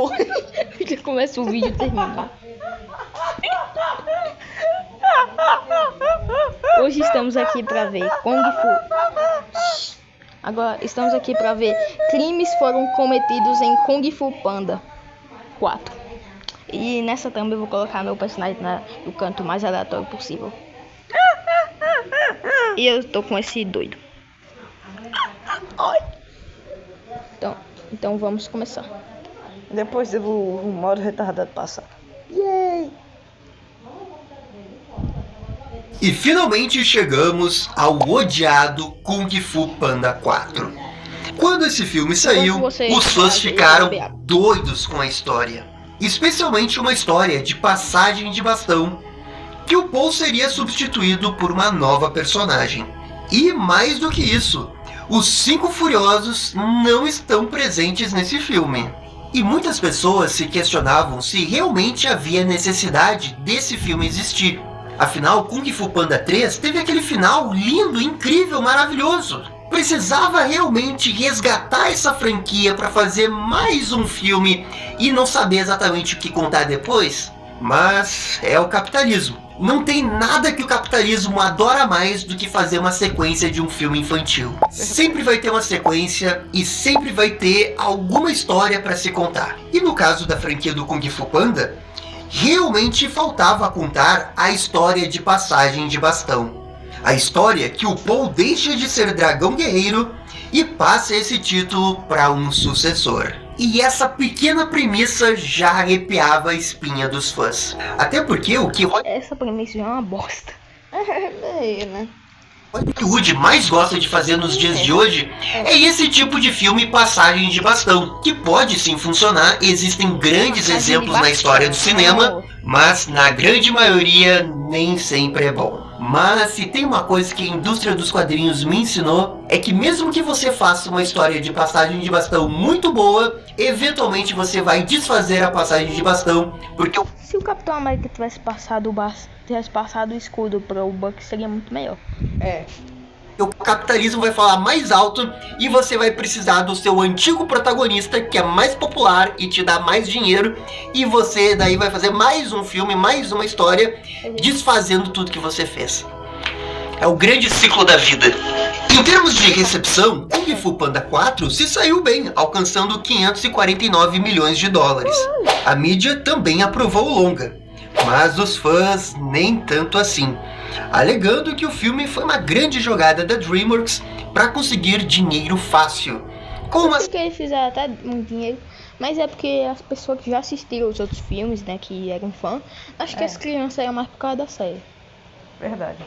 foi? Já começa o vídeo e termina. Hoje estamos aqui pra ver Kung Fu. Agora estamos aqui pra ver crimes foram cometidos em Kung Fu Panda 4. E nessa thumb eu vou colocar meu personagem no canto mais aleatório possível. E eu tô com esse doido. Então vamos começar. Depois o modo retardado passar. Yay! E finalmente chegamos ao odiado Kung Fu Panda 4. Quando esse filme saiu, os fãs ficaram doidos com a história. Especialmente uma história de passagem de bastão, que o Paul seria substituído por uma nova personagem. E mais do que isso, os 5 Furiosos não estão presentes nesse filme. E muitas pessoas se questionavam se realmente havia necessidade desse filme existir. Afinal, Kung Fu Panda 3 teve aquele final lindo, incrível, maravilhoso. Precisava realmente resgatar essa franquia para fazer mais um filme e não saber exatamente o que contar depois? Mas é o capitalismo. Não tem nada que o capitalismo adora mais do que fazer uma sequência de um filme infantil. Sempre vai ter uma sequência e sempre vai ter alguma história para se contar. E no caso da franquia do Kung Fu Panda, realmente faltava contar a história de passagem de bastão. A história que o Paul deixa de ser dragão guerreiro e passa esse título para um sucessor. E essa pequena premissa já arrepiava a espinha dos fãs. Até porque o que essa premissa já é uma bosta. Né? Hollywood mais gosta de fazer nos dias de hoje é esse tipo de filme passagem de bastão, que pode sim funcionar, existem grandes exemplos na história do cinema, mas na grande maioria nem sempre é bom. Mas se tem uma coisa que a indústria dos quadrinhos me ensinou, é que mesmo que você faça uma história de passagem de bastão muito boa, eventualmente você vai desfazer a passagem de bastão, porque se o Capitão América tivesse passado o escudo para o Buck, seria muito melhor. O capitalismo vai falar mais alto e você vai precisar do seu antigo protagonista, que é mais popular e te dá mais dinheiro, e você daí vai fazer mais um filme, mais uma história, desfazendo tudo que você fez. É o grande ciclo da vida. Em termos de recepção, Kung Fu Panda 4 se saiu bem, alcançando 549 milhões de dólares. A mídia também aprovou o longa, mas os fãs nem tanto assim, alegando que o filme foi uma grande jogada da DreamWorks para conseguir dinheiro fácil. Acho que eles fizeram até um dinheiro, mas é porque as pessoas que já assistiram os outros filmes, né, que eram fã, acho que as crianças eram mais por causa da série. Verdade.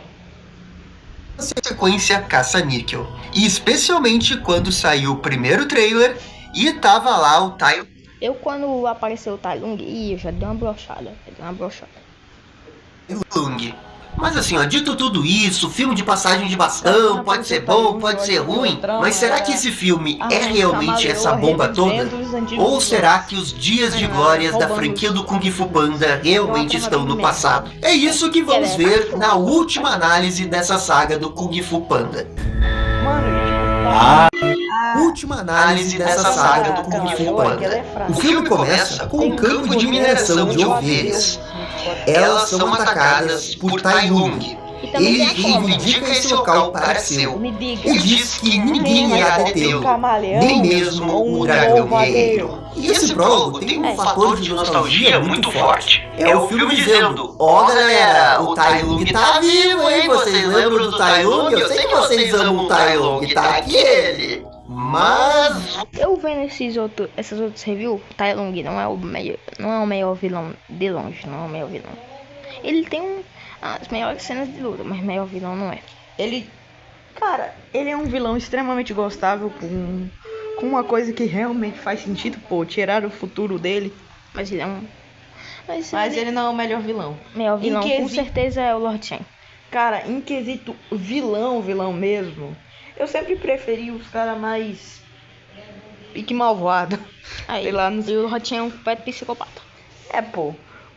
Sequência caça-níquel, e especialmente quando saiu o primeiro trailer e tava lá o Tai quando apareceu o Tai Lung, eu já dei uma brochada. Lung. Mas assim, ó, dito tudo isso, filme de passagem de bastão, pode ser bom, pode ser ruim, mas será que esse filme é realmente essa bomba toda? Ou será que os dias de glórias da franquia do Kung Fu Panda realmente estão no passado? É isso que vamos ver na última análise dessa saga do Kung Fu Panda. Última análise dessa saga do Kung Fu Panda. O filme começa com um campo de mineração de ovelhas. Elas são atacadas por Tai Lung. Ele reivindica esse local para seu e diz que ninguém irá detê-lo, nem mesmo o dragão guerreiro. E esse prólogo tem um fator de nostalgia muito forte. É o filme dizendo: ó galera, o Tai Lung tá vivo, hein? Vocês lembram do Tai Lung? Eu sei que vocês amam o Tai Lung, tá aqui ele. Mas eu vendo essas outras reviews, o Tai Lung não é o melhor vilão de longe, não é o melhor vilão. Ele tem as melhores cenas de luta, mas o melhor vilão não é. Ele é um vilão extremamente gostável com uma coisa que realmente faz sentido, tirar o futuro dele. Mas ele é um... Mas ele não é o melhor vilão. Melhor vilão com certeza é o Lord Chen. Cara, em quesito vilão mesmo, eu sempre preferi os caras mais pique malvado. Sei lá, e o Lord Chen é um completo psicopata.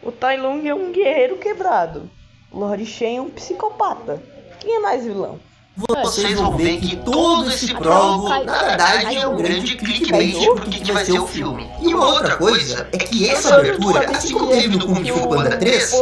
O Tai Lung é um guerreiro quebrado. O Lord Shen é um psicopata. Quem é mais vilão? vocês vão ver que todo esse prólogo, na verdade, é um grande clickbait pro que vai ser o filme. E uma outra coisa é que essa abertura, assim como teve no Kung Fu Panda 3,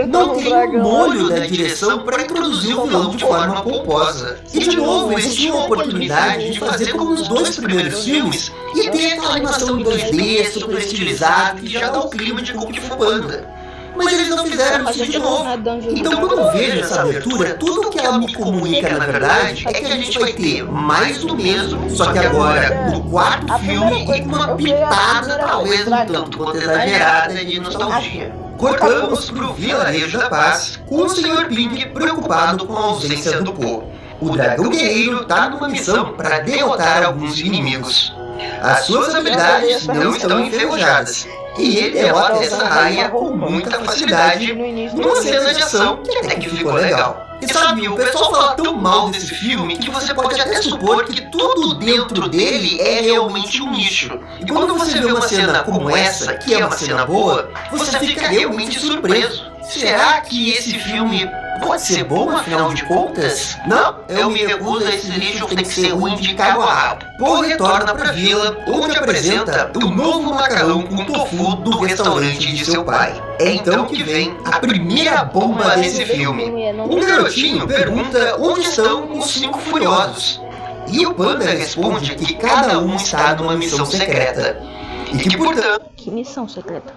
não tem um molho da direção para introduzir o vilão de forma pomposa. E de novo, eles tinham a oportunidade de fazer como nos dois primeiros filmes e ter aquela animação em 2D, super estilizada, que já dá o clima de Kung Fu Panda. Mas eles não fizeram isso de novo. Então quando eu vejo essa abertura, tudo que ela me comunica na verdade é que a gente vai ter mais do mesmo, só que agora no quarto filme e com uma pitada talvez um tanto quanto exagerada de nostalgia. Cortamos pro Vilarejo da Paz, com o Sr. Pink preocupado com a ausência do Po. O dragão guerreiro tá numa missão para derrotar alguns inimigos. As suas habilidades não estão enferrujadas. E ele derrota essa raia com muita facilidade numa cena de ação que até que ficou legal. E sabe, o pessoal fala tão mal desse filme que você pode até supor que tudo dentro dele é realmente um nicho. E quando você vê uma cena como essa, que é uma cena boa, você fica realmente surpreso. Será que esse filme pode ser bom, afinal de contas? Não, eu me recuso a esse lixo, tem que ser ruim de cabo a rabo. Po retorna pra vila, onde apresenta o novo macarrão com tofu do restaurante de seu pai. É então que vem a primeira bomba desse filme. Um garotinho pergunta onde estão os 5 furiosos. E o Panda responde que cada um está numa missão secreta. E que, portanto... Que missão secreta?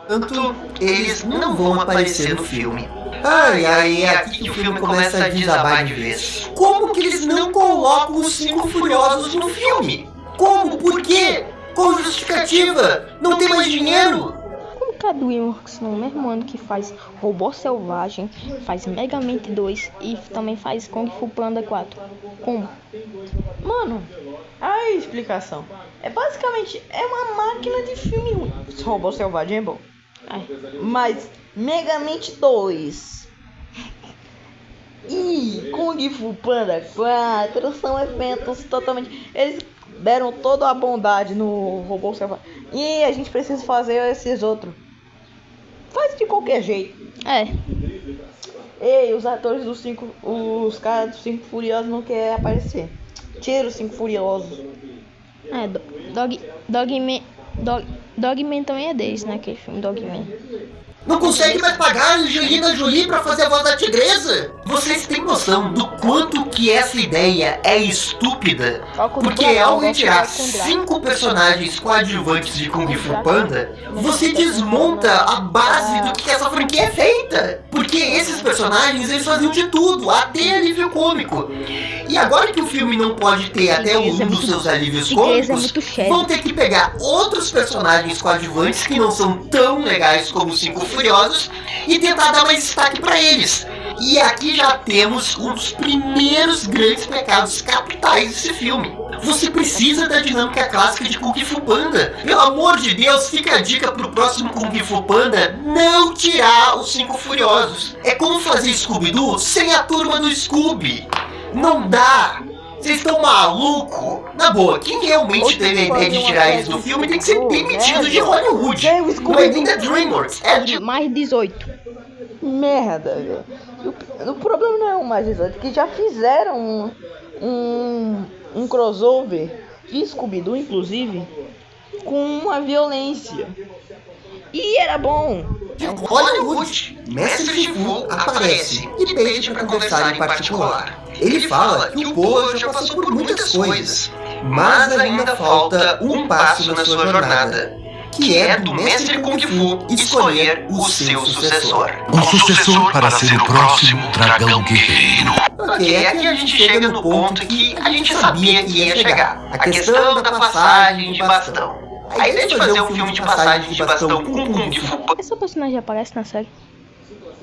Portanto, eles não vão aparecer no filme. Ai, é aqui que o filme começa a desabar de vez. Como que eles não colocam os 5 furiosos no filme? Como? Por quê? Qual justificativa? Não tem mais dinheiro? Como que a DreamWorks, no mesmo ano que faz Robô Selvagem, faz Mega Man 2 e também faz Kung Fu Panda 4? Como? Mano, a explicação é basicamente uma máquina de filme ruim. Robô Selvagem é bom. Mas Mega Man 2 e Kung Fu Panda 4 são eventos totalmente... Eles deram toda a bondade no Robô Selvagem e a gente precisa fazer esses outros. Faz de qualquer jeito. Ei, os atores dos 5... Os caras dos 5 Furiosos não querem aparecer. Tira os 5 Furiosos. Dogman também é deles, né? Aquele filme Dogman. Não consegue mais pagar a Angelina Jolie pra fazer a voz da tigresa? Vocês têm noção do quanto que essa ideia é estúpida? Porque ao retirar 5 personagens coadjuvantes de Kung Fu Panda, você desmonta a base do que essa franquia é feita. Porque esses personagens, eles faziam de tudo, até alívio cômico. E agora que o filme não pode ter até um dos seus alívios cômicos, vão ter que pegar outros personagens coadjuvantes que não são tão legais como os 5 Furiosos e tentar dar mais destaque pra eles. E aqui já temos um dos primeiros grandes pecados capitais desse filme. Você precisa da dinâmica clássica de Kung Fu Panda. Pelo amor de Deus, fica a dica pro próximo Kung Fu Panda não tirar os 5 Furiosos. É como fazer Scooby-Doo sem a turma do Scooby. Não dá. Vocês estão malucos? Na boa, quem realmente teve a ideia de tirar eles do filme tem que ser demitido de Hollywood. Não é nem da DreamWorks, é de... Mais 18. Merda, velho. O problema não é o mais 18, que já fizeram um crossover de Scooby-Doo, inclusive, com uma violência. E era bom. Hollywood, Mestre Shifu aparece e pede para conversar em particular. Ele fala que o Po já passou por muitas coisas, mas ainda falta um passo na sua jornada, que é do Mestre Kung Fu escolher o seu sucessor. Um sucessor para ser o próximo dragão guerreiro. Ok, aqui a gente chega no ponto que a gente sabia que ia chegar. A questão da passagem de bastão. A ideia de fazer um filme de passagem de bastão com Kung Fu... Essa personagem aparece na série?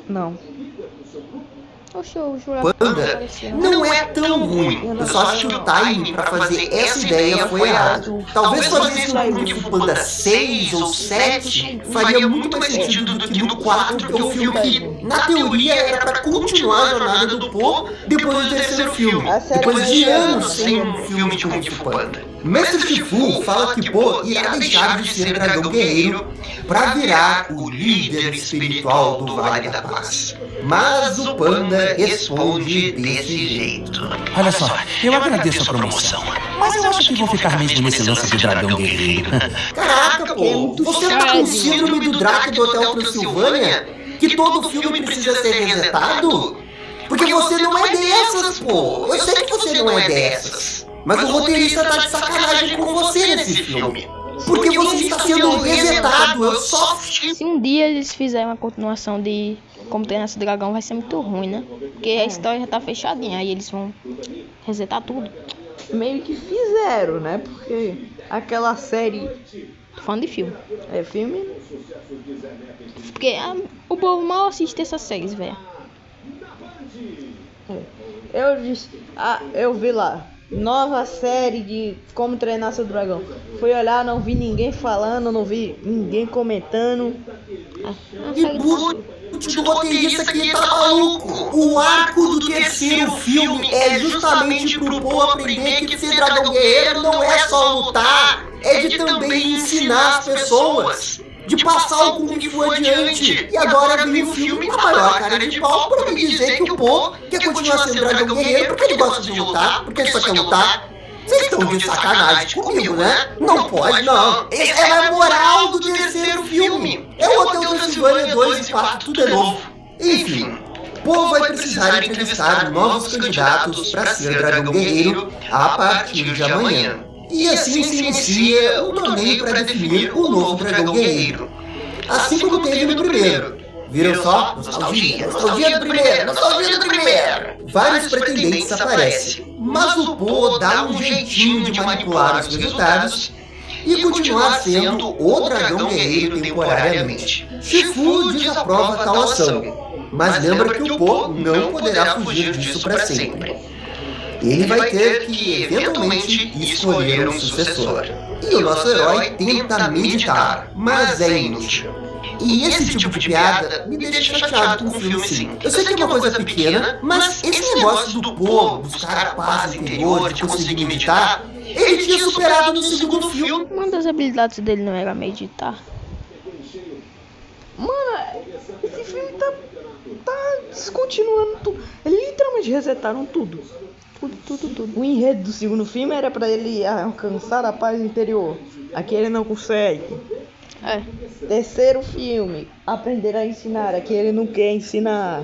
Não. Oxe, eu jurava que Panda não é tão ruim. Eu só acho que o timing pra fazer essa ideia foi errado. Talvez fazer isso no Kung Fu Panda 6 ou 7 faria muito mais sentido do que no 4, que é um filme que, na teoria, era pra continuar a jornada do Po depois do terceiro filme. Depois de anos sem um filme de Kung Fu Panda. Mestre Shifu fala que Po irá deixar de ser dragão guerreiro para virar o líder espiritual do Vale da Paz. Mas o Panda responde desse jeito. Olha só, eu agradeço a promoção, mas eu acho que vou ficar mesmo nesse lance de dragão guerreiro. Caraca, pô, você tá com síndrome do Draco do Hotel Transilvânia? Que todo filme precisa ser resetado? Porque você não é dessas, pô. Eu sei que você não é dessas. Mas o roteirista tá de sacanagem com você nesse filme. Porque você está sendo resetado, eu só... Se um dia eles fizerem uma continuação de Como Treinar Seu Dragão, vai ser muito ruim, né? Porque a história já tá fechadinha, aí eles vão resetar tudo. Meio que fizeram, né? Porque aquela série... Tô falando de filme. É filme? Porque o povo mal assiste essas séries, velho. Eu vi lá, nova série de Como Treinar Seu Dragão. Fui olhar, não vi ninguém falando, não vi ninguém comentando. E putz, o roteirista aqui tá maluco. O arco do terceiro filme é justamente pro povo aprender que ser dragão guerreiro não é só lutar, é de também ensinar as pessoas, de passar o Kung Fu adiante. E agora vem o filme com a maior cara de pau pra me dizer que o Po quer continuar sendo dragão guerreiro porque ele gosta de lutar, porque ele só quer lutar. Vocês estão de sacanagem comigo, né? Não pode, não. Essa é a moral do terceiro filme. É o Hotel Transilvânia 2 e 4, tudo é novo. Enfim, Po vai precisar entrevistar novos candidatos para ser dragão guerreiro a partir de amanhã. E assim se inicia um torneio para definir o novo dragão guerreiro. Assim como teve no primeiro. Viram só? Nostalgia do primeiro, nostalgia do primeiro. Vários pretendentes aparecem, mas o Po dá um jeitinho de manipular os resultados e continuar sendo o dragão guerreiro temporariamente. Shifu desaprova tal ação, mas lembra que o Po não poderá fugir disso para sempre. Ele vai ter que, eventualmente, escolher um sucessor. E o nosso herói tenta meditar, mas é inútil. E esse tipo de piada me deixa chateado com o filme, sim. Eu sei que é uma coisa pequena, mas esse negócio do Po buscar a paz interior, de conseguir meditar, ele tinha superado no segundo filme. Uma das habilidades dele não era meditar. Mano, esse filme tá descontinuando tudo. Eles literalmente resetaram tudo. Tudo. O enredo do segundo filme era pra ele alcançar a paz interior. Aqui ele não consegue. Terceiro filme, aprender a ensinar. Aqui ele não quer ensinar.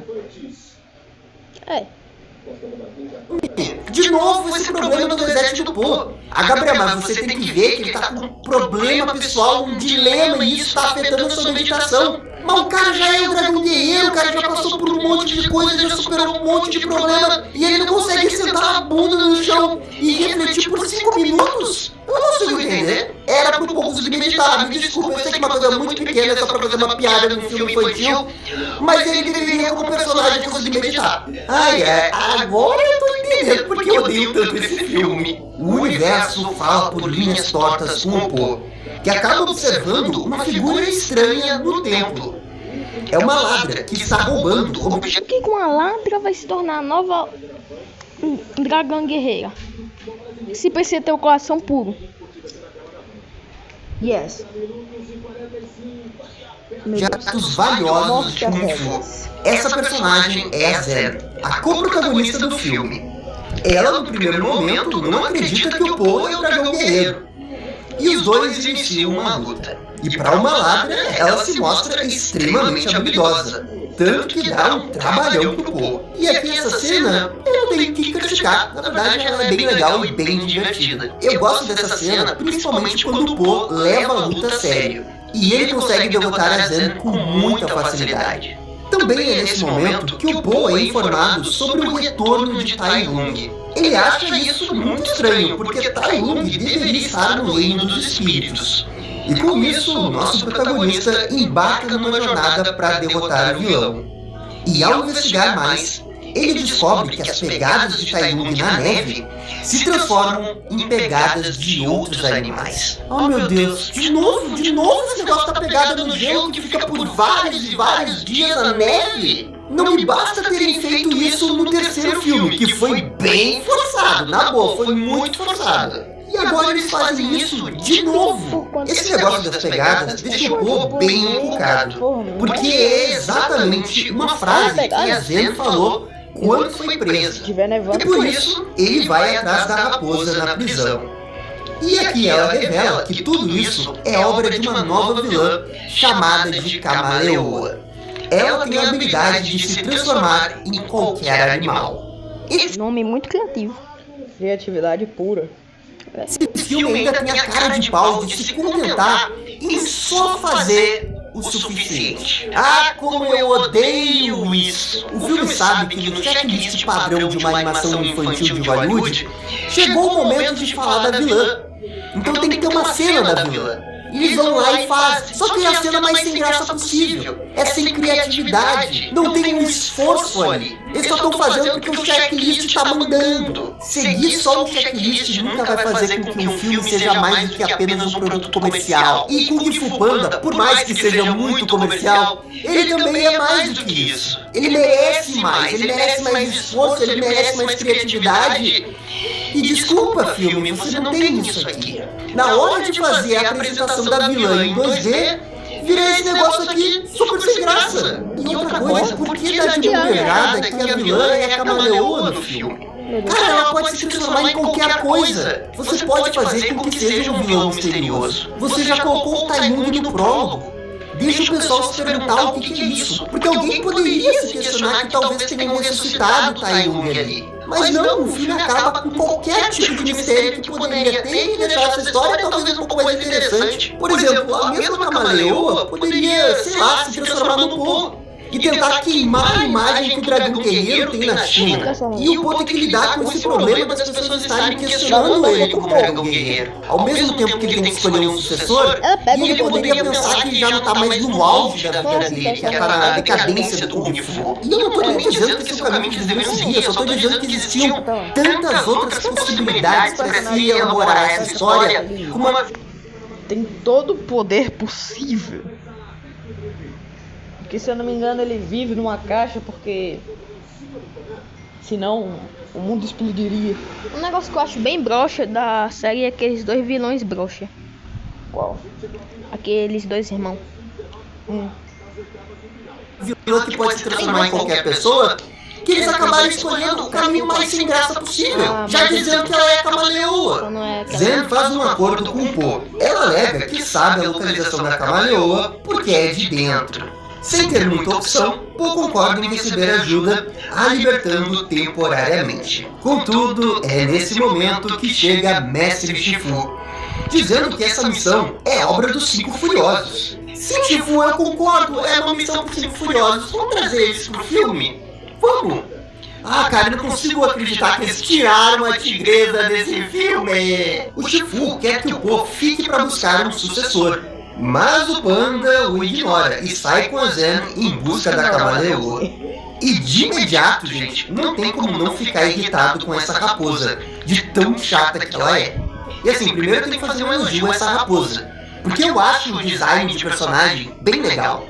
De novo esse problema do exército do Po. Gabriel, mas você tem que ver que ele tá com um problema pessoal, um dilema, e isso tá afetando a sua meditação. Mas o cara já é um dragão guerreiro, o cara já passou por um monte de coisa, já superou um monte de problema, e ele não consegue sentar a bunda no chão e refletir por 5 minutos? Eu não consigo entender. Era pro povo conseguir meditar. Me desculpa, eu sei que é uma coisa muito pequena, só pra fazer uma piada num filme infantil, mas ele deveria, como personagem, conseguir meditar. Agora eu tô entendendo porque eu odeio tanto esse filme. O universo fala por linhas tortas com o Po, que acaba observando uma figura estranha no templo. É uma ladra que está roubando objetos. Por que uma ladra vai se tornar a nova dragão guerreira? Se precisa ter o coração puro. Yes. Objetos valiosos de Kung Fu. Essa personagem é a Zen, a co-protagonista do filme. Ela, no primeiro momento, não acredita que o Po é o dragão guerreiro. E os dois iniciam uma luta. E para uma ladra, ela se mostra extremamente habilidosa, tanto que dá um trabalhão pro Po. E aqui essa cena, eu não tenho que criticar, na verdade ela é bem legal e bem divertida. Eu gosto dessa cena, principalmente quando o Po leva a luta a sério, e ele consegue derrotar a Zen com muita facilidade. Também é nesse momento que o Po é informado sobre o retorno de Tai Lung. Ele acha isso muito estranho, porque Tai Lung deveria estar no reino dos espíritos. E com isso, o nosso protagonista embarca numa jornada para derrotar o vilão. E ao investigar mais, ele descobre que as pegadas de Tai Lung na neve se transformam em pegadas de outros animais. Oh meu Deus, de novo esse negócio da pegada no gelo que fica por vários e vários dias na neve? Não me basta terem feito isso no terceiro filme, que foi bem forçado, na boa, foi muito forçado. E agora eles fazem isso de novo. Esse negócio das pegadas deixa o Po bem encucado, porque é exatamente uma frase que a Zen falou quando foi presa. E por isso, ele vai atrás da raposa na prisão. E aqui ela revela que tudo isso é obra de uma nova vilã chamada de Camaleoa. Ela tem a habilidade de se transformar em qualquer animal. Esse nome é muito criativo. Criatividade pura. Esse filme ainda tem a cara de pau de se contentar em só fazer o suficiente. Ah, como eu odeio isso! O filme sabe que no checklist padrão de uma animação infantil de Hollywood, chegou o momento de falar da vilã. Então tem que ter uma cena da vilã. E eles vão lá e fazem. Só que é a cena mais sem graça possível. É sem criatividade. Não tem um esforço ali. Eles só estão fazendo porque o checklist está mandando. Seguir só o checklist nunca vai fazer com que um filme seja mais do que apenas um produto comercial. E Kung Fu Panda, por mais que seja muito comercial, ele também é mais do que isso. Ele merece mais. Ele merece mais esforço. Ele merece mais criatividade. E desculpa, filme, você não tem isso aqui. Na hora de fazer a apresentação da vilã em 2D, vira esse negócio aqui super sem graça. E outra coisa, por que dá de mão beijada que a vilã é a Camaleoa no filme? Cara, ela pode se transformar em qualquer coisa. Você pode fazer com que seja um vilão misterioso. Você já colocou o Taimung no prólogo. Deixa o pessoal se perguntar o que é isso. Porque alguém poderia se questionar que talvez tenham ressuscitado o Taimung ali. Mas não, o filme acaba com qualquer tipo de mistério que poderia ter e deixar essa história talvez um pouco mais interessante. Por exemplo, a mesma Camaleoa poderia, sei lá, se transformar no Po e tentar queimar a imagem que o dragão guerreiro tem na China. E o Po tem que lidar com esse problema das pessoas estarem questionando ele como dragão guerreiro. Ao mesmo tempo que ele tem que escolher um sucessor, e ele poderia pensar que ele já não está mais no auge da vida dele, que está na decadência do Kung Fu. E eu não estou nem dizendo que esse é o caminho que eles deveriam seguir, eu só estou dizendo que existiam tantas outras possibilidades para se elaborar essa história com uma... Tem todo o poder possível. Porque, se eu não me engano, ele vive numa caixa porque... senão o mundo explodiria. Um negócio que eu acho bem broxa da série é aqueles dois vilões broxa. Qual? Aqueles dois irmãos. Vilã que pode se transformar em qualquer pessoa, que eles acabaram escolhendo o caminho mais sem graça possível, já dizendo que ela é a Camaleoa. Zen faz um acordo com o Po. Ela alega que sabe a localização da Camaleoa porque é de dentro. Sem ter muita opção, Po concorda em receber ajuda, a libertando temporariamente. Contudo, é nesse momento que chega Mestre Shifu, dizendo que essa missão é obra dos Cinco Furiosos. Sim, Shifu, eu concordo, é uma missão dos Cinco Furiosos. Vamos trazer eles pro filme? Vamos! Ah, cara, eu não consigo acreditar que eles tiraram a tigresa desse filme! O Shifu quer que o Po fique para buscar um sucessor. Mas o Panda o ignora e sai com a Zen em busca da Camaleoa. E de imediato, gente, não tem como não ficar irritado com essa raposa, de tão chata que ela é. E assim, primeiro eu tenho que fazer um elogio a essa raposa, porque eu acho o design de personagem bem legal.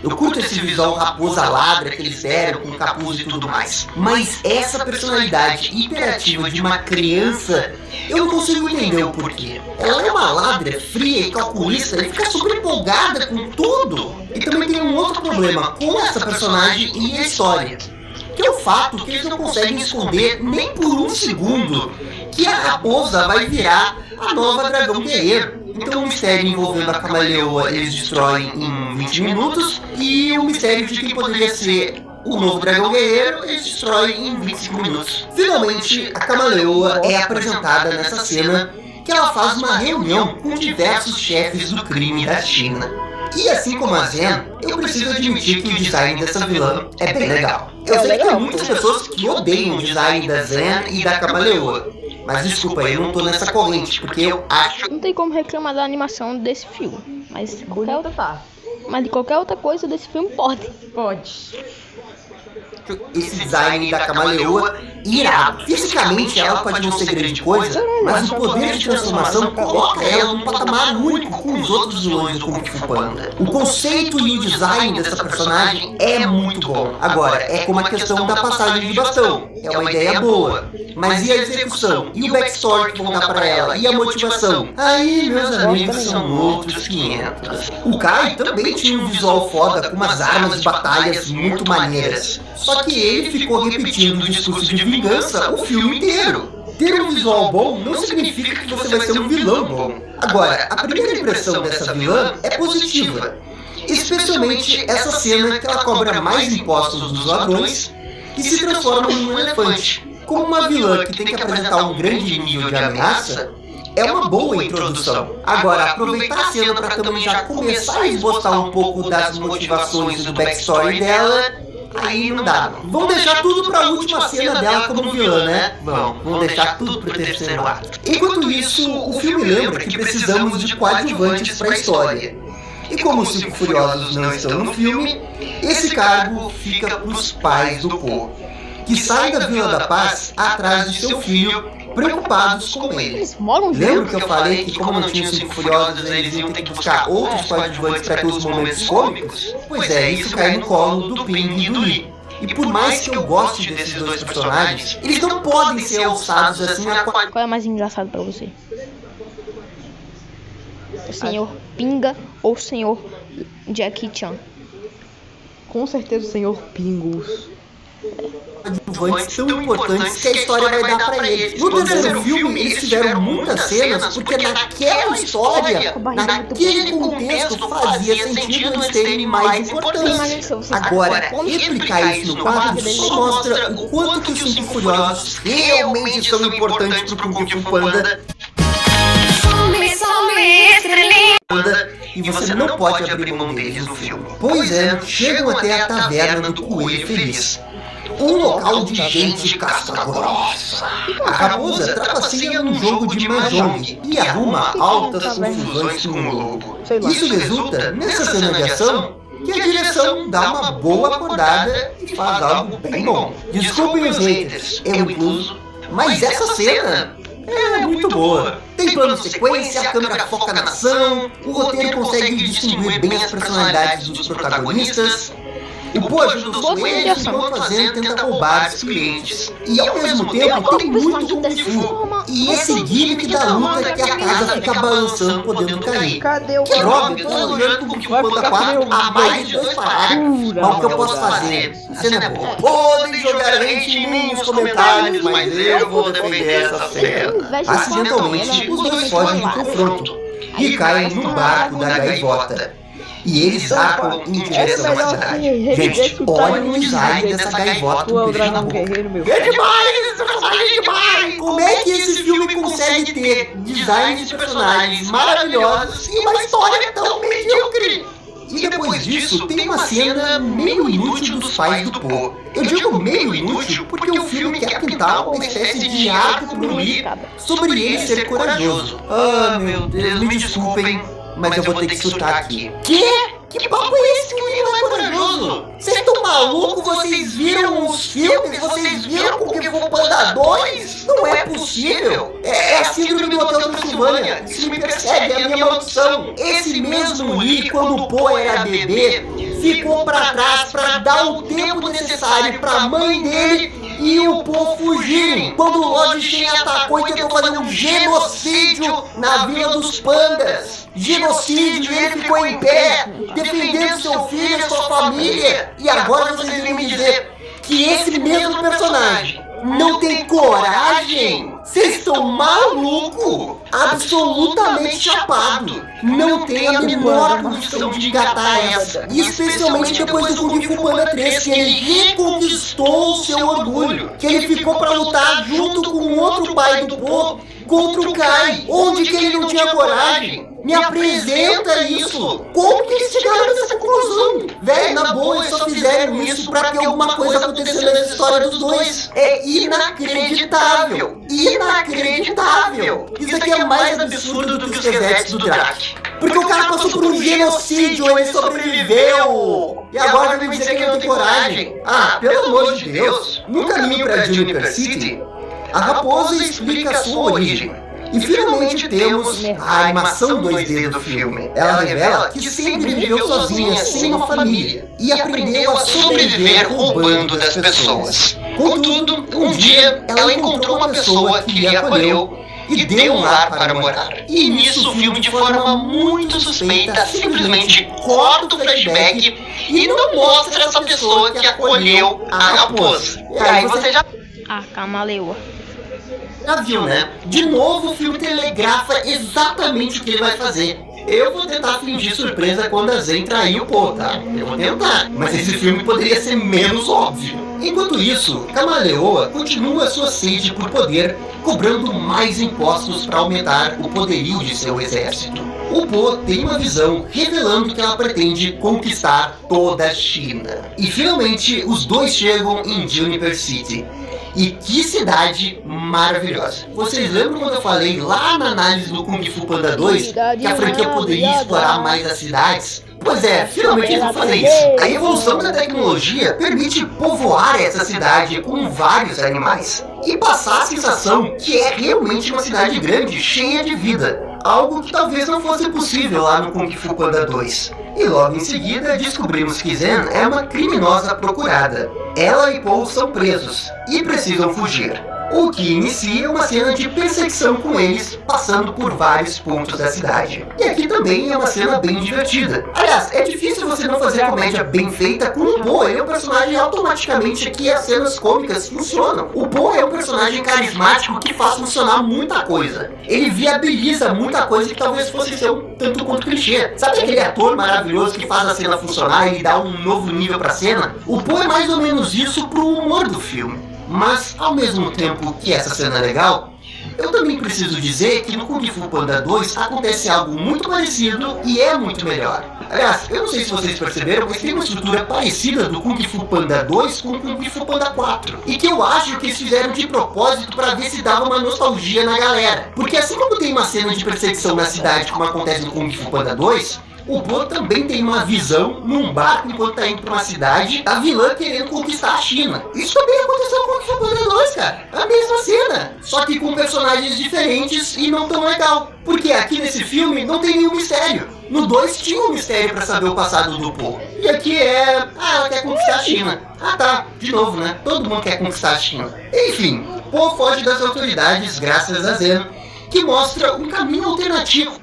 Eu curto esse visual raposa ladra que eles deram com capuz e tudo mais. Mas essa personalidade hiperativa de uma criança, eu não consigo entender o porquê. Ela é uma ladra fria e calculista e fica super empolgada com tudo. E também tem um outro problema com essa personagem e a história, que é o fato que eles não conseguem esconder nem por um segundo que a raposa vai virar a nova dragão guerreiro. Então o mistério envolvendo a Camaleoa eles destroem em 20 minutos e o mistério de quem poderia ser o novo dragão guerreiro eles destroem em 25 minutos. Finalmente, a Camaleoa é apresentada nessa cena que ela faz uma reunião com diversos chefes do crime da China. E assim como a Zen, eu preciso admitir que o design dessa vilã é bem legal. Eu sei que tem muitas pessoas que odeiam o design da Zen e da Camaleoa, mas desculpa, eu não tô nessa corrente, porque eu acho... Não tem como reclamar da animação desse filme, mas de qualquer outra coisa desse filme pode. Esse design da Camaleoa irado. Fisicamente ela pode não ser grande coisa, mas o poder de transformação coloca ela num patamar único com os outros vilões do Kung Fu Panda. O conceito e o design dessa personagem é muito bom. Agora, é como a questão da passagem de bastão. é uma ideia boa. Mas e a execução? E o backstory que vão dar pra ela? E a motivação? Aí, meus amigos, são outros 500. O Kai também tinha um visual foda com umas armas de batalhas muito maneiras. Só que ele ficou repetindo o discurso de vingança o filme inteiro. Ter um visual bom não significa que você vai ser um vilão bom. Agora, a primeira impressão dessa vilã é positiva. Especialmente essa cena que ela cobra mais impostos dos ladrões e se transforma em um elefante. Como uma vilã que tem que apresentar um grande nível de ameaça, é uma boa introdução. Agora, aproveitar a cena para também já começar a esboçar um pouco das motivações do backstory dela, aí não dá. Vamos deixar tudo para a última cena dela como vilã, né? Vamos deixar tudo para o terceiro ato. Enquanto isso, o filme lembra que precisamos de coadjuvantes para a história. E como os 5 Furiosos não estão no filme, esse cargo fica para os pais do Poe, que saem da Vila da Paz atrás de seu filho, preocupados com ele. Lembra que eu falei que como não tinha os 5 Furiosos, eles iam ter que buscar outros coadjuvantes para ter os momentos cômicos? Pois é, isso cai no colo do Ping e do Lee. E por mais que eu goste desses dois personagens, eles não podem ser alçados assim a... Qual é mais engraçado para você? O Senhor Pinga ou o Senhor Jackie Chan? Com certeza o Senhor Pingus. Coadjuvantes tão importantes que a história vai dar pra eles. No terceiro filme, eles tiveram muitas cenas porque naquela história, naquele contexto, fazia sentido eles terem mais importância. Agora, replicar isso no quadro só mostra o quanto que os 5 Furiosos realmente são importantes pro Kung Fu Panda. E você não pode abrir mão deles no filme. Pois é, chegam até a taverna do Coelho Feliz. Um local de gente casca grossa. A raposa trapaceia num jogo de mahjong e arruma altas confusões com o lobo. Isso resulta, nessa cena de ação, que a direção dá uma boa acordada e faz algo bem bom. Desculpem os haters, eu incluso, mas essa cena é muito boa. Tem plano sequência, a câmera foca na ação, o roteiro consegue distinguir bem as personalidades dos protagonistas. O Poe ajuda os coelhos enquanto fazendo tenta roubar os clientes. E ao mesmo tempo tem muito Kung Fu. E esse gimmick da luta é que a casa fica balançando podendo cair. Cadê o Rob, tô olhando Kung Fu Panda 4 há mais de 2 parágrafos. Mas o que eu posso fazer? A cena é boa. Podem jogar hate em mim nos comentários, mas eu vou defender essa cena. Acidentalmente, os dois fogem do confronto e caem no barco da gaivota. E eles zarpam em direção à cidade. Gente, olha o design dessa gaivota Tu é o dragão guerreiro, meu. É demais! Esse personagem é demais! Como é que esse filme consegue ter designs de personagens maravilhosos e uma história tão medíocre? E depois disso, tem uma cena meio inútil dos pais do Poe. Eu digo meio inútil porque o filme quer pintar uma espécie de arco pro Lee sobre ele ser corajoso. Ah, meu Deus, me desculpem, mas eu vou ter que chutar aqui. Quê? Que papo é esse que o Lee não é corajoso? Vocês estão malucos? Vocês viram os filmes? Vocês viram Kung Fu Panda 2? Não é possível! É a síndrome do Hotel Transilvânia. Isso me persegue, é a minha maldição. Esse mesmo Lee, quando o Poe era bebê, ficou pra trás pra dar o tempo necessário pra mãe dele e o Poe fugirem. Quando o Lord Shen atacou e tentou fazer um genocídio na Vila dos Pandas. Genocídio, e ele ficou em pé, defendendo seu filho e sua família. E agora vocês vêm me dizer que esse mesmo personagem não tem coragem? Vocês estão malucos? Absolutamente chapado. Não tem a menor condição de engatar essa. Especialmente depois do Kung Fu Panda 3, que ele reconquistou o seu orgulho. Que ele ficou pra lutar junto com o outro pai do Poe contra o Kai. Onde que ele não tinha coragem? Me apresenta isso! Como que eles chegaram nessa conclusão? Véi, na boa, eles só fizeram isso pra ter alguma coisa acontecendo nessa história dos dois. É inacreditável! Inacreditável! Isso aqui é mais absurdo do que os resetes do Drac. Porque o cara passou por um genocídio, ele sobreviveu! E agora vai me dizer que ele não tem coragem? Ah, pelo amor de Deus! No caminho pra Juniper City, a raposa explica a sua origem. E finalmente temos a animação 2D do filme. Ela revela que sempre viveu sozinha, sem uma família, e aprendeu a sobreviver roubando das pessoas. Contudo, um dia ela encontrou uma pessoa que lhe acolheu e deu um lar para morar. E nisso o filme, de forma muito suspeita, simplesmente corta o flashback e não mostra essa pessoa que acolheu a raposa. E aí você já... A camaleoa. Já viu, né? De novo o filme telegrafa exatamente o que ele vai fazer. Eu vou tentar fingir surpresa quando a Zen trair o Poe, tá? Eu vou tentar. Mas esse filme poderia ser menos óbvio. Enquanto isso, Camaleoa continua sua sede por poder, cobrando mais impostos para aumentar o poderio de seu exército. O Poe tem uma visão revelando que ela pretende conquistar toda a China. E finalmente, os dois chegam em Juniper City. E que cidade maravilhosa. Vocês lembram quando eu falei lá na análise do Kung Fu Panda 2 que a franquia poderia explorar mais as cidades? Pois é, finalmente eles vão fazer isso. A evolução da tecnologia permite povoar essa cidade com vários animais e passar a sensação que é realmente uma cidade grande, cheia de vida. Algo que talvez não fosse possível lá no Kung Fu Panda 2. E logo em seguida descobrimos que Zen é uma criminosa procurada. Ela e Paul são presos e precisam fugir. O que inicia uma cena de perseguição com eles, passando por vários pontos da cidade. E aqui também é uma cena bem divertida. Aliás, é difícil você não fazer comédia bem feita com o Poe. Ele é um personagem automaticamente que as cenas cômicas funcionam. O Poe é um personagem carismático que faz funcionar muita coisa. Ele viabiliza muita coisa que talvez fosse ser um tanto quanto clichê. Sabe aquele ator maravilhoso que faz a cena funcionar e dá um novo nível pra cena? O Poe é mais ou menos isso pro humor do filme. Mas, ao mesmo tempo que essa cena é legal, eu também preciso dizer que no Kung Fu Panda 2 acontece algo muito parecido e é muito melhor. Aliás, eu não sei se vocês perceberam, mas tem uma estrutura parecida do Kung Fu Panda 2 com o Kung Fu Panda 4. E que eu acho que eles fizeram de propósito para ver se dava uma nostalgia na galera. Porque assim como tem uma cena de perseguição na cidade como acontece no Kung Fu Panda 2, o Poe também tem uma visão num barco enquanto tá indo pra uma cidade, a vilã querendo conquistar a China. Isso também aconteceu com o Kung Fu Panda 2, cara. A mesma cena, só que com personagens diferentes e não tão legal. Porque aqui nesse filme não tem nenhum mistério. No 2 tinha um mistério pra saber o passado do Poe. E aqui é... ela quer conquistar a China. Ah tá, de novo, né? Todo mundo quer conquistar a China. Enfim, Poe foge das autoridades graças a Zen, que mostra um caminho alternativo.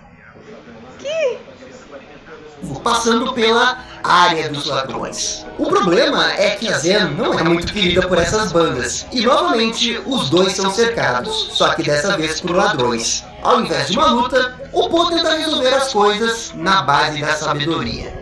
Passando pela área dos ladrões. O problema é que a Zen não é muito querida por essas bandas, e novamente os dois são cercados, só que dessa vez por ladrões. Ao invés de uma luta, o Poe tenta resolver as coisas na base da sabedoria.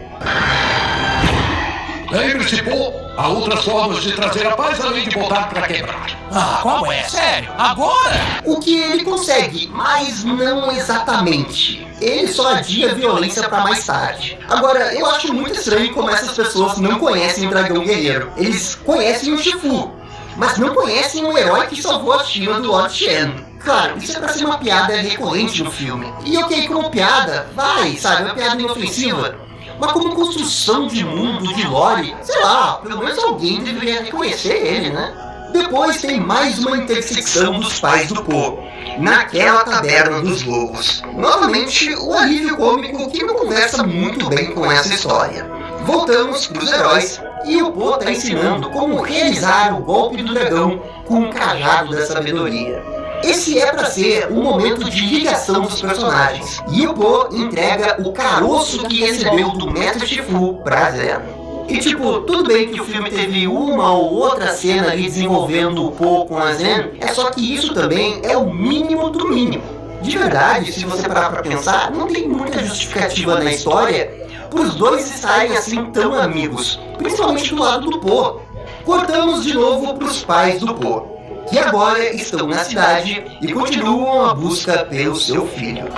Lembre-se, Poe, há outras formas de trazer a paz além de botar pra quebrar. Ah, qual é? Sério? Agora? O que ele consegue, mas não exatamente. Ele só adia a violência pra mais tarde. Agora, eu acho muito estranho como essas pessoas não conhecem o Dragão Guerreiro. Eles conhecem o Shifu, mas não conhecem o herói que salvou a China do Lord Shen. Claro, isso é pra ser uma piada recorrente no filme. E ok, como piada, vai, sabe, uma piada inofensiva. Mas como construção de mundo, de lore, sei lá, pelo menos alguém deveria reconhecer ele, né? Depois tem mais uma intersecção dos pais do Poe, naquela taberna dos lobos. Novamente, o alívio cômico que não conversa muito bem com essa história. Voltamos pros heróis e o Poe tá ensinando como realizar o golpe do dragão com o cajado da sabedoria. Esse é pra ser um momento de ligação dos personagens. E o Poe entrega o caroço que recebeu do Mestre Shifu pra Zen. E tipo, tudo bem que o filme teve uma ou outra cena ali desenvolvendo o Poe com a Zen, é só que isso também é o mínimo do mínimo. De verdade, se você parar pra pensar, não tem muita justificativa na história pros dois estarem assim tão amigos, principalmente do lado do Poe. Cortamos de novo pros pais do Poe, que agora estão na cidade e continuam a busca pelo seu filho.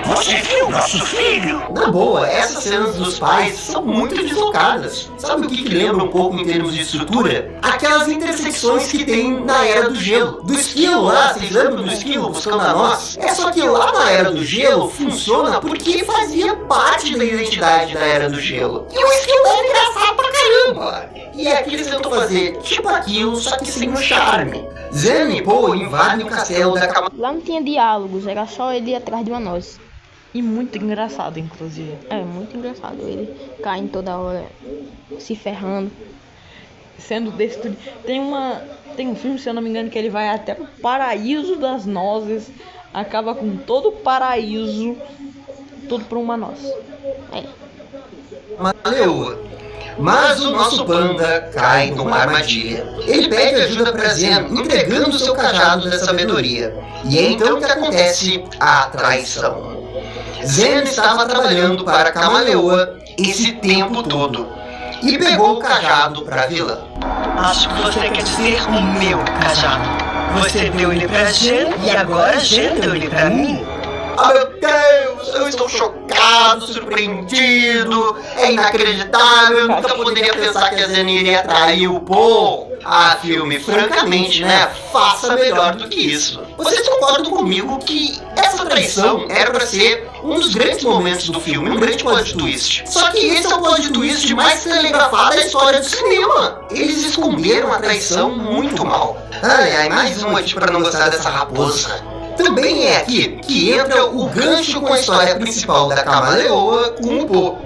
Você viu nosso filho? Na boa, essas cenas dos pais são muito deslocadas. Sabe o que lembra um pouco em termos de estrutura? Aquelas intersecções que tem na Era do Gelo. Do esquilo lá, vocês lembram do esquilo buscando a nós? É só que lá na Era do Gelo funciona porque fazia parte da identidade da Era do Gelo. E o esquilo é engraçado pra caramba. E aqui eles tentam fazer tipo aquilo, só que sem o charme. Zen e Poe invadem o castelo da Cama. Lá não tinha diálogos, era só ele ir atrás de uma noz. E muito engraçado, inclusive. É, muito engraçado ele caindo toda hora, se ferrando. sendo destruído. Tem um filme, se eu não me engano, que ele vai até o paraíso das nozes, acaba com todo o paraíso, tudo por uma noz. Camaleoa. Mas o nosso panda cai numa armadilha. Ele pede ajuda para Zen, entregando seu cajado da sabedoria. E é então que acontece a traição. Zen estava trabalhando para Camaleoa esse tempo todo e pegou o cajado para a vilã. Acho que você quer dizer o meu cajado. Você deu ele pra Jen e agora Jen deu ele pra mim. Oh meu Deus, eu estou chocado, surpreendido, é inacreditável, eu nunca poderia pensar que a Zen iria trair o Po. Ah, filme, francamente, né, faça melhor do que isso. Vocês concordam comigo que essa traição era pra ser um dos grandes momentos do filme, um grande plot twist. Só que esse é o plot twist mais telegrafado da história do cinema. Eles esconderam a traição muito mal. Ai, mais um motivo pra não gostar dessa raposa. Também é aqui que entra o gancho com a história principal da Camaleoa com o Po.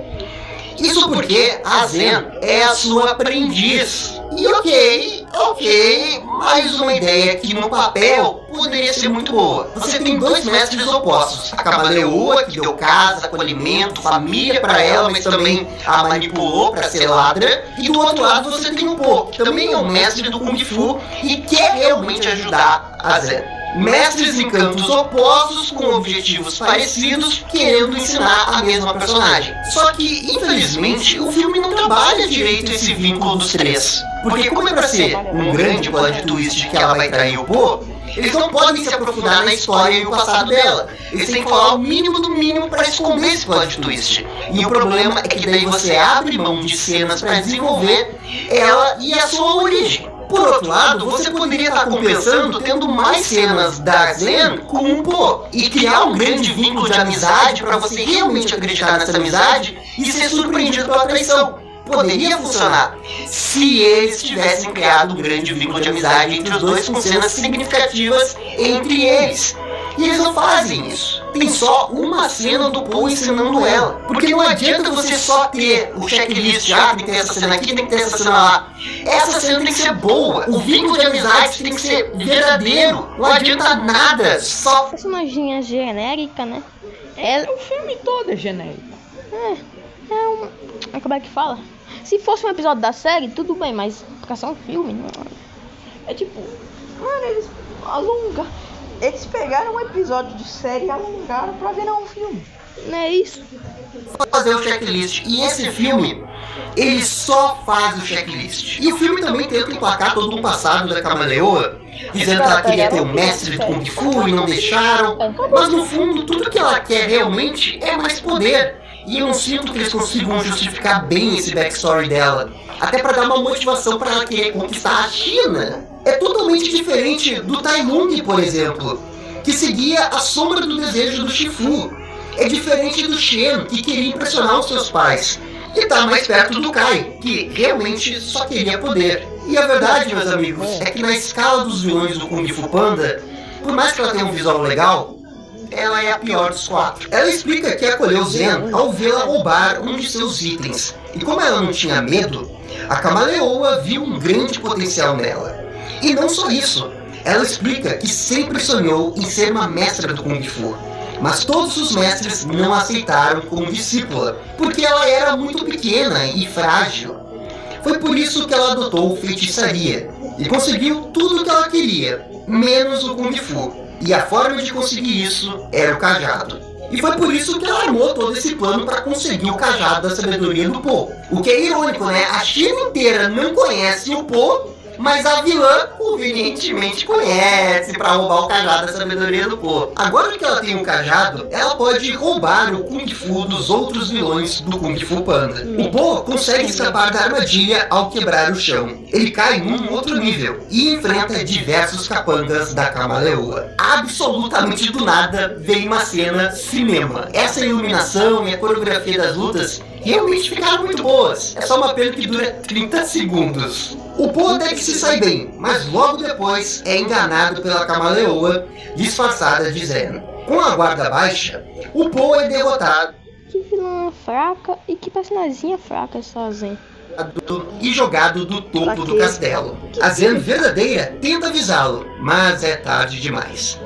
Isso porque a Zen é a sua aprendiz. E ok, mais uma ideia que no papel poderia ser muito boa. Você tem dois mestres opostos. A Camaleoa, que deu casa, acolhimento, família pra ela, mas também a manipulou pra ser ladra. E do outro lado você tem o Po, que também é um mestre do Kung Fu e quer realmente ajudar a Zen. Mestres em cantos opostos, com objetivos parecidos, querendo ensinar a mesma personagem. Só que, infelizmente, o filme não trabalha direito esse vínculo dos três. Porque como é pra ser um grande plot twist que ela vai trair o Po, eles não podem se aprofundar na história e o passado dela. Eles têm que falar o mínimo do mínimo para esconder esse plot twist. E o problema é que daí você abre mão de cenas para desenvolver ela e a sua origem. Por outro lado, você poderia estar compensando tendo mais cenas da Zen com o Po e criar um grande vínculo de amizade para você realmente acreditar nessa amizade e ser surpreendido pela traição. Poderia funcionar se eles tivessem criado um grande vínculo de amizade entre os dois com cenas significativas entre eles. E eles não fazem isso. Tem só uma cena do Po ensinando ela. Porque não adianta você só ter o checklist, tem que ter essa cena aqui, tem que ter essa cena lá. Essa cena tem que ser boa. O vínculo de amizade tem que ser verdadeiro. Não adianta nada, só... Personagem genérica, né? O filme todo é genérico. Como é que fala? Se fosse um episódio da série, tudo bem, mas pra ser um filme, não... É tipo... Mano, eles alongam... Eles pegaram um episódio de série e alongaram pra virar um filme. Não é isso? Fazer o checklist. E esse filme, ele só faz o checklist. E o filme também tenta emplacar todo o passado da Camaleoa, dizendo que ela queria ter um mestre de Kung Fu e não deixaram. Mas no fundo, tudo que ela quer realmente é mais poder. E eu não sinto que eles consigam justificar bem esse backstory dela. Até pra dar uma motivação pra ela querer conquistar a China. É totalmente diferente do Tai Lung, por exemplo, que seguia a sombra do desejo do Shifu. É diferente do Shen, que queria impressionar os seus pais. E tá mais perto do Kai, que realmente só queria poder. E a verdade, meus amigos, é que na escala dos vilões do Kung Fu Panda, por mais que ela tenha um visual legal, ela é a pior dos quatro. Ela explica que acolheu Zen ao vê-la roubar um de seus itens. E como ela não tinha medo, a Camaleoa viu um grande potencial nela. E não só isso, ela explica que sempre sonhou em ser uma mestra do Kung Fu. Mas todos os mestres não a aceitaram como discípula, porque ela era muito pequena e frágil. Foi por isso que ela adotou feitiçaria, e conseguiu tudo o que ela queria, menos o Kung Fu. E a forma de conseguir isso era o cajado. E foi por isso que ela armou todo esse plano para conseguir o cajado da sabedoria do Po. O que é irônico, né? A China inteira não conhece o Po, mas a vilã convenientemente conhece para roubar o cajado da sabedoria do Po. Agora que ela tem um cajado, ela pode roubar o Kung Fu dos outros vilões do Kung Fu Panda. O Po consegue escapar da armadilha ao quebrar o chão. Ele cai num outro nível e enfrenta diversos capangas da Camaleoa. Absolutamente do nada vem uma cena cinema. Essa iluminação e a coreografia das lutas realmente ficaram muito boas. É só uma pena que dura 30 segundos. O Po até que se sai bem, mas logo depois é enganado pela Camaleoa, disfarçada de Zen. Com a guarda baixa, o Po é derrotado. Que vilã fraca e que personagem fraca essa Zen. e jogado do topo do castelo. A Zen verdadeira tenta avisá-lo, mas é tarde demais.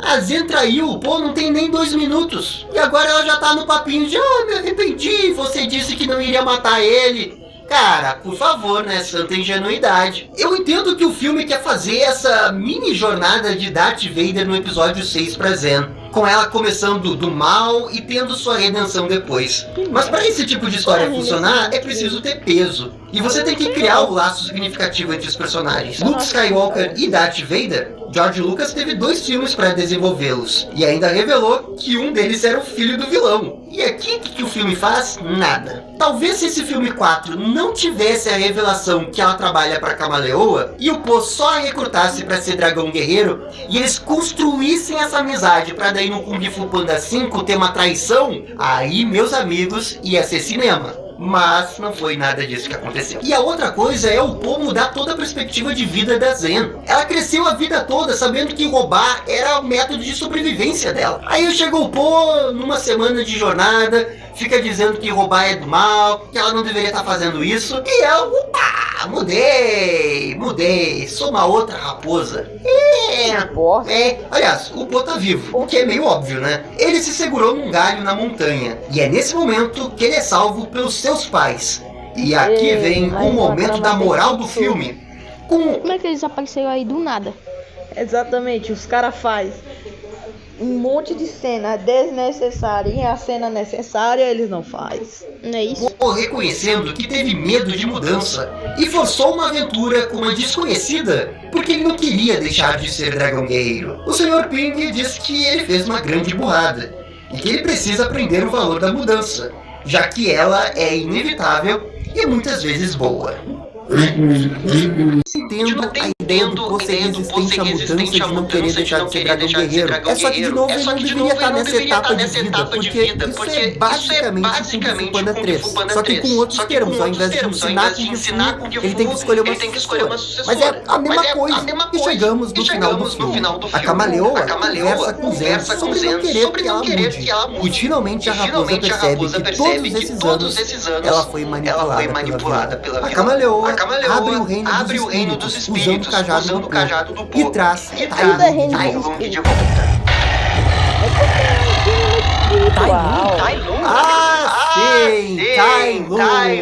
A Zen traiu o Po não tem nem 2 minutos. E agora ela já tá no papinho de me arrependi, você disse que não iria matar ele. Cara, por favor, né? Santa ingenuidade. Eu entendo que o filme quer fazer essa mini jornada de Darth Vader no episódio 6 pra Zen, com ela começando do mal e tendo sua redenção depois. Mas para esse tipo de história funcionar, é preciso ter peso. E você tem que criar um laço significativo entre os personagens. Luke Skywalker e Darth Vader, George Lucas teve 2 filmes para desenvolvê-los. E ainda revelou que um deles era o filho do vilão. E aqui, o que o filme faz? Nada. Talvez se esse filme 4 não tivesse a revelação que ela trabalha para Kamaleoa, e o Po só a recrutasse para ser dragão guerreiro, e eles construíssem essa amizade para daí no Kung Fu Panda 5 ter uma traição, aí, meus amigos, ia ser cinema. Mas não foi nada disso que aconteceu. E a outra coisa é o Po mudar toda a perspectiva de vida da Zen. Ela cresceu a vida toda sabendo que roubar era o método de sobrevivência dela. Aí chegou o Po numa semana de jornada, fica dizendo que roubar é do mal, que ela não deveria estar fazendo isso. E ela, mudei, sou uma outra raposa. Aliás, o Po tá vivo, o que é meio óbvio, né? Ele se segurou num galho na montanha, e é nesse momento que ele é salvo pelos seus pais. E aqui vem o momento da moral do filme. Como é que eles apareceram aí do nada? Exatamente, os caras fazem um monte de cena desnecessária e a cena necessária eles não fazem. Não é isso? Po reconhecendo que teve medo de mudança e forçou uma aventura com uma desconhecida porque ele não queria deixar de ser dragão guerreiro. O Sr. Ping diz que ele fez uma grande burrada e que ele precisa aprender o valor da mudança, já que ela é inevitável e muitas vezes boa. Entendo a ideia do Po ser resistente à mudança, de não querer deixar de ser dragão guerreiro. É só que de novo ele não deveria estar nessa etapa de vida, porque isso é basicamente Kung Fu Panda 3, só que com outros termos. Ao invés de ensinar Kung Fu, ele tem que escolher uma sucessora. Mas é a mesma coisa. E chegamos no final do filme. A Kamaleoa conversa com Zen sobre não querer que ela mude. E finalmente a raposa percebe que todos esses anos ela foi manipulada pela vilã. A Kamaleoa abre o reino dos espíritos usando o cajado do Po e traz Tai Lung de volta. Sim, Tai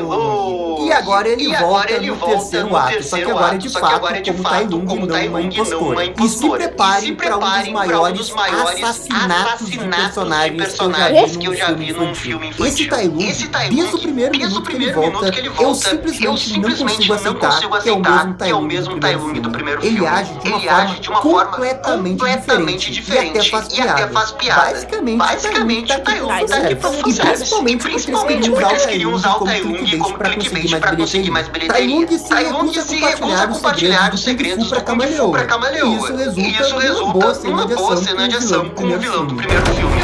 Lung. E agora ele volta no terceiro ato, só que agora de fato como Tai Lung, não uma impostora. E se preparem para um dos maiores assassinatos de personagens que eu já vi num filme infantil. Esse Tai Lung, desde o primeiro minuto que ele volta, eu simplesmente não consigo aceitar que é o mesmo Tai Lung do primeiro filme. Ele age de uma forma completamente diferente e até faz piada. Basicamente, o Tai Lung tá aqui pra fazer. E principalmente porque eles queriam usar o Tai Lung como clickbait pra conseguir mais bilheteria. Tai Lung se recusa a compartilhar os segredos do Kung Fu pra Kamaleoa. E isso resulta numa boa cena de ação com o vilão do primeiro filme.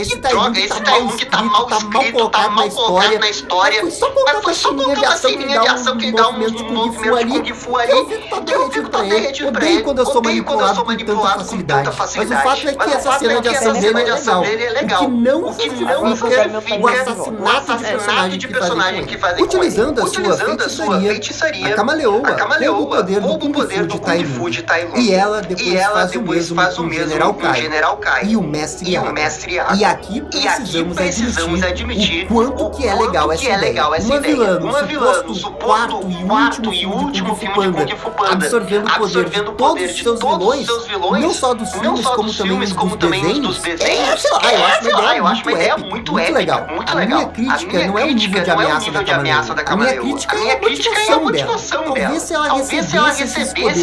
Esse Tai Lung tá mal escrito, tá mal colocado na história. Foi só colocar uma ceninha de ação que dá um movimento de Kung Fu ali. Que eu fico todo derretido pra ele. Quando eu sou manipulado com tanta facilidade. Mas o fato é que essa cena de ação dele é legal. O que não justifica o assassinato de personagem que fazem com ele. Utilizando a sua feitiçaria, a Kamaleoa rouba o poder do Kung Fu de Tai Lung. E ela depois faz o mesmo com o General Kai e o Mestre Yaga. E aqui precisamos admitir o quanto que é legal essa ideia. Uma vilã no suposto quarto e último filme de Kung Fu Panda, absorvendo o poder de todos os seus vilões, não só dos filmes, como também dos desenhos. Eu acho uma ideia muito legal. A minha crítica não é o nível de ameaça da Kamaleoa. A minha crítica é a motivação dela. Talvez se ela recebesse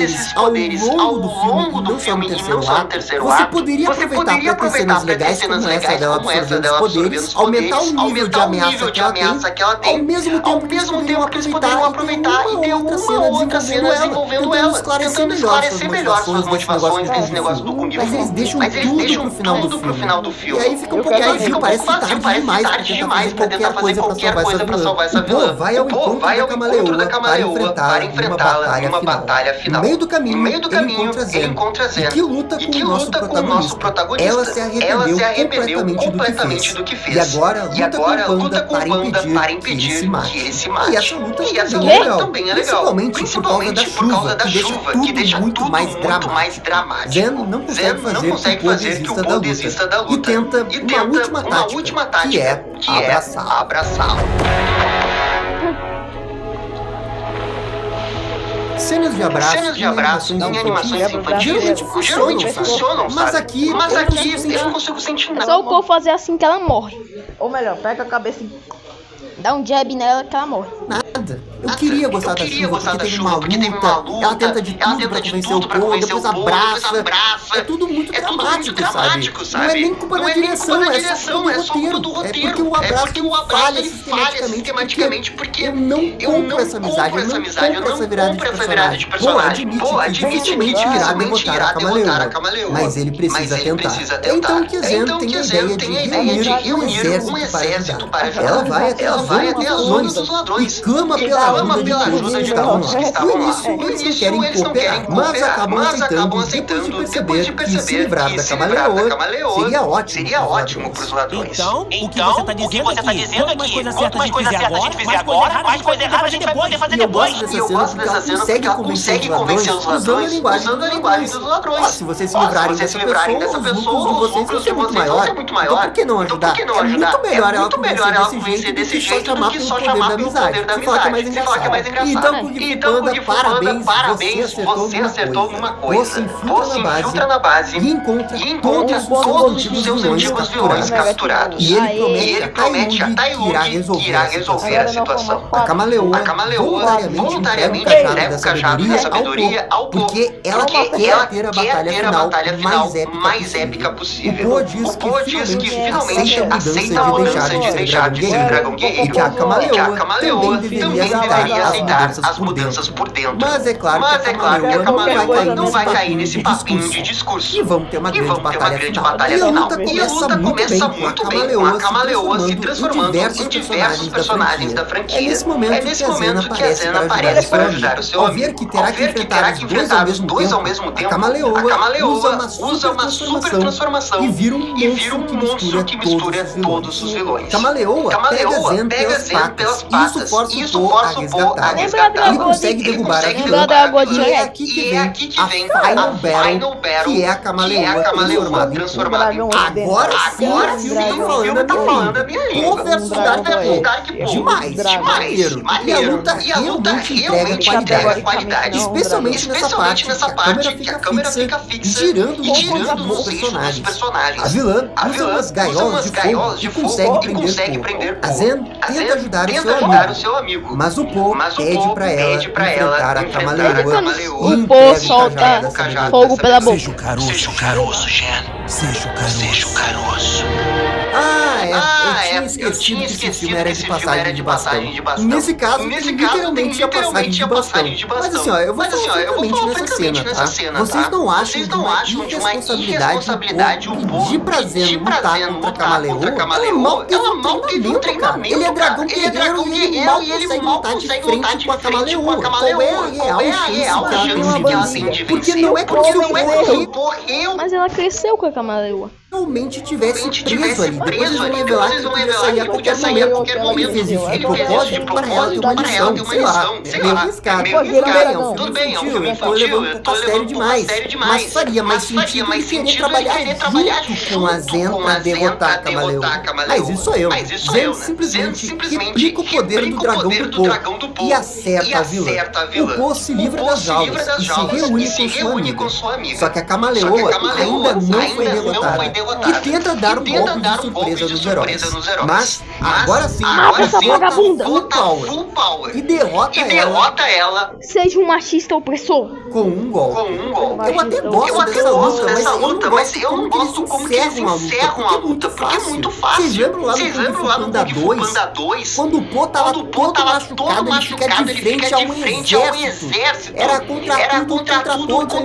esses poderes ao longo do filme e não só no terceiro ato, você poderia aproveitar para ter cenas legais reais, como essa dela absorvendo os poderes, aumentar o nível de ameaça que ela tem, ao mesmo tempo que eles poderiam aproveitar e ter uma outra cena desenvolvendo ela, tentando esclarecer melhor suas motivações nesse negócio do Kung Fu. Mas eles deixam tudo pro final do filme. E aí fica um pouco vazio, parece tarde demais pra tentar fazer qualquer coisa pra salvar essa vilã. Vai ao encontro da Camaleoa para enfrentá-la numa batalha final. No meio do caminho, ele encontra Zen, que luta com o nosso protagonista. Ela se arrependeu completamente do que fez. E agora luta com o Panda para impedir que ele se mate. E essa luta também é legal. Principalmente por causa da chuva, que deixa tudo muito mais dramático. Zen não consegue fazer que o Po desista da luta. E tenta uma última tática, que é abraçá-lo. Cenas de abraço em animações infantis geralmente funcionam, mas aqui eu não consigo sentir É nada. só o Po fazer assim que ela morre. Ou melhor, pega a cabeça e Dá um jab nela que ela morre. Nada. Eu queria gostar da chuva porque teve uma luta, ela tenta de tudo pra convencer o povo, depois abraça. É tudo muito dramático, sabe? Não é nem culpa da direção, é só culpa do roteiro. É porque o abraço ele falha sistematicamente porque eu não compro essa amizade, eu não compro essa virada de personagem. Pô, admite que dificilmente irá derrotar a Camaleoa, mas ele precisa tentar. Então que Zen tem a ideia de reunir um exército para ajudar. Ela vai até as zonas dos ladrões e clama pela ajuda de todos que estavam lá. No início eles não querem cooperar, mas acabam aceitando depois de perceber que se livrar da Camaleoa seria ótimo para os ladrões. Então, o que você tá dizendo aqui? Quanto mais coisa certa a gente fizer agora, mais coisa errada a gente vai poder fazer depois. E eu gosto dessa cena porque ela consegue convencer os ladrões usando a linguagem dos ladrões. Se vocês se livrarem dessa pessoa, os lucros de vocês vão ser muito maiores. Então por que não ajudar? É muito melhor ela convencer desse jeito do que só chamar pelo poder da amizade. Você fala que é mais engraçado. Então, Kung Fu Panda, parabéns, você acertou uma coisa. Você infiltra na base e encontra todos os seus antigos vilões capturados. E ele promete a Tai Lung que irá resolver a situação. A Camaleoa voluntariamente entrega o cajado da sabedoria ao povo, porque ela quer ter a batalha final mais épica possível. O Po diz que finalmente aceita a mudança de deixar de ser dragão guerreiro, e que a Camaleoa também deveria aceitar as mudanças por dentro. Mas é claro que a Camaleoa não vai cair nesse papinho de discurso. E vamos ter uma grande batalha final. E a luta começa muito bem com a Camaleoa se transformando em diversos personagens da franquia. É nesse momento que a Zen aparece para ajudar o seu amigo. Ao ver que terá que enfrentar os dois ao mesmo tempo, a Camaleoa usa uma super transformação e vira um monstro que mistura todos os vilões. Camaleoa pega Zen pelas patas e isso força o Po a resgatar. Ele consegue derrubar a vilã. E é aqui que vem a Final Battle, que é a Camaleoa transformada em Agora sim o filme tá falando a minha língua. Po versus Dark Po. Demais. E a luta realmente entrega qualidade. Especialmente nessa parte que a câmera fica fixa girando nos personagens. A vilã usa umas gaiolas de fogo e consegue prender Po. A Zen tenta ajudar o seu amigo, mas o Po pede pra ela enfrentar a Camaleoa. O Po solta fogo pela boca. Seja o caroço, Jen. Seja o caroço. Eu tinha esquecido que esse filme era de passagem de bastão. Nesse caso, literalmente a passagem de bastão. Mas assim, eu vou falar francamente nessa cena, tá? Vocês não acham de uma irresponsabilidade o Po pedir pra Zen lutar contra a Camaleoa? Ela mal teve um treinamento, Ele é dragão guerreiro e ele mal consegue lutar de frente com a Camaleoa. Qual é a real chance que ela tem de vencer? Porque não é porque o Po morreu. Mas ela cresceu com a Camaleoa. Realmente tivesse preso ali. Depois eles vão revelar que podia sair a qualquer momento. Ele fez isso de propósito para ela ter uma lição. Sei lá, meio arriscado. Tudo bem, é um filme infantil, infantil, eu tô levando um pouco a sério demais. Mas faria mais sentido ele querer trabalhar junto com a Zen pra derrotar a Camaleoa. Mas isso sou eu. Zen simplesmente replica o poder do dragão do Po e acerta a vilã. O Po se livra das jaulas e se reúne com sua amiga. Só que a Camaleoa ainda não foi derrotada. que tenta dar um golpe de surpresa nos heróis. Mas, agora sim, vagabunda full power e derrota ela seja um machista opressor com um golpe. Eu até gosto dessa luta, mas eu não gosto como que eles encerram a luta, porque é muito fácil. Vocês lembram lá no Kung Fu Panda 2, quando o Po tava todo machucado, ele fica de frente a um exército. Era contra todos,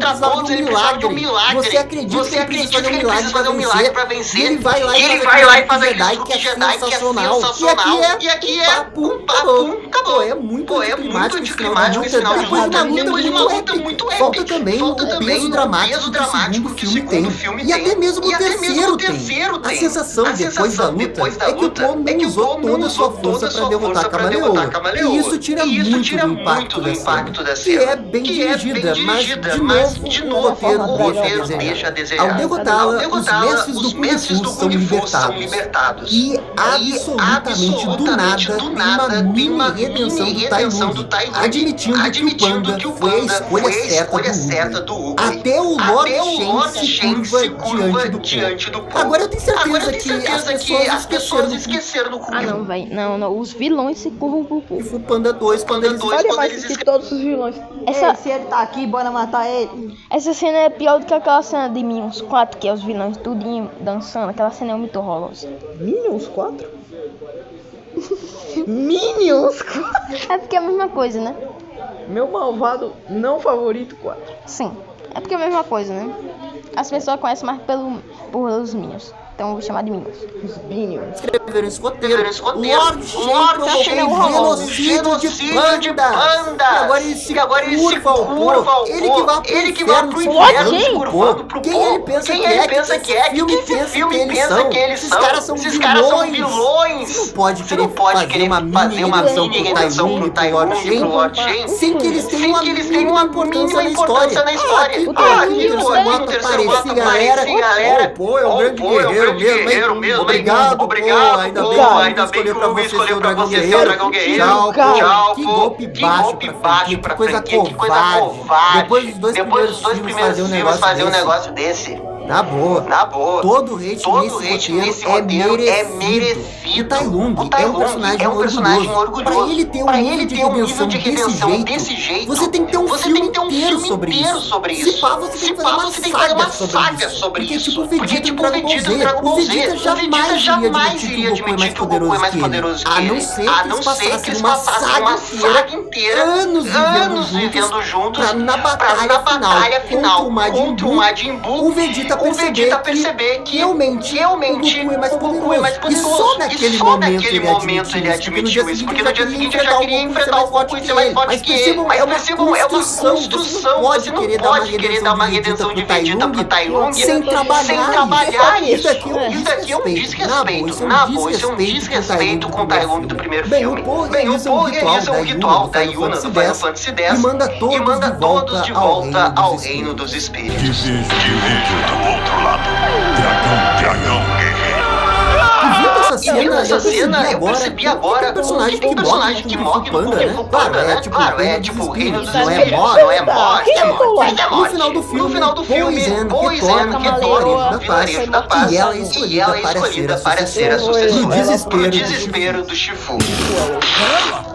ele precisava de um milagre. Você acredita que ele precisa fazer um milagre pra vencer? E ele vai lá e faz aquele truque Jedi que é sensacional. E aqui é pum, acabou. É muito climático esse final de luta. Depois de uma luta muito épica. Falta também o peso dramático que o segundo filme tem. E até mesmo o terceiro tem. A sensação depois da luta é que o Po não usou toda a sua força pra derrotar a Camaleoa. E isso tira muito do impacto da cena. Que é bem dirigida, mas de novo o roteiro deixa a desejar. Ao derrotá-la, os mestres do Kung Fu são libertados. E absolutamente do nada tem uma mini redenção do Tai Lung, admitindo que o Panda foi a escolha certa do Oogway. Até o Lord Shen se curva diante do Panda. Agora eu tenho certeza que as pessoas esqueceram do Kung Fu. Não, velho. Não. Os vilões se curvam pro Kung Fu. Panda 2, quando eles que todos os vilões. Se ele tá aqui, bora matar ele. Essa cena é pior do que aquela cena de Minions 4, que é os vilões tudinho dançando. Aquela cena é muito horrorosa. Minions 4? Minions 4? É porque é a mesma coisa, né? Meu malvado não favorito 4. Sim, é porque é a mesma coisa, né? As pessoas conhecem mais pelos Minions. Então eu vou chamar de Minions. Os Minions. Escreveram esse roteiro. Lord Shen provocou um genocídio de panda. E agora ele se curva ao Po. Ele que vai pro inferno se curvando pro Po. Quem ele pensa que é? Que filme pensa que eles são? Esses caras são vilões. Você não pode querer fazer uma mini redenção pro Tai Lung e pro Lord Shen sem que eles tenham uma mínima importância na história. O terceiro ato aparece, galera. O Po é um grande guerreiro mesmo. Obrigado, ainda bem que o Rui escolheu pra você ser o Dragão Guerreiro. Tchau, que golpe baixo pra franquia, que coisa covarde. Depois dos dois primeiros filmes fazer um negócio desse. Na boa. Todo hate nesse roteiro é merecido. O Tai Lung é um personagem orgulhoso. Pra ele ter um nível de redenção desse jeito, você tem que ter um filme inteiro sobre isso. Se pá, você tem que fazer uma saga sobre isso. Porque tipo o Vegeta no Dragon Ball Z, o Vegeta jamais iria admitir que o Goku é mais poderoso que ele. A não ser que eles passassem uma saga inteira, anos vivendo juntos, pra na batalha final contra o Majin Buu, o Vegeta perceber que realmente o Goku é mais poderoso. E só naquele momento ele admitiu isso, porque no dia seguinte ele já queria enfrentar o Goku e ser mais forte que ele. Mas percebam, é uma construção, você não pode querer dar uma redenção de Vegeta pro Tai Lung sem trabalhar isso. Isso daqui é um desrespeito. Na boa, isso é um desrespeito com o Tai Lung do primeiro filme. Bem, o Po realiza um ritual da Yuna do Final Fantasy X e manda todos de volta ao Reino dos Espíritos. Outro lado. Dragão guerreiro. E vendo essa cena, eu percebi agora que tem personagem que morre no Kung Fu Panda, né? Claro, é tipo o Reino dos Espíritos, não é morte. No final do filme, Poison retorna ao vilarejo da paz e ela é escolhida para ser a sucessora pro desespero do Shifu.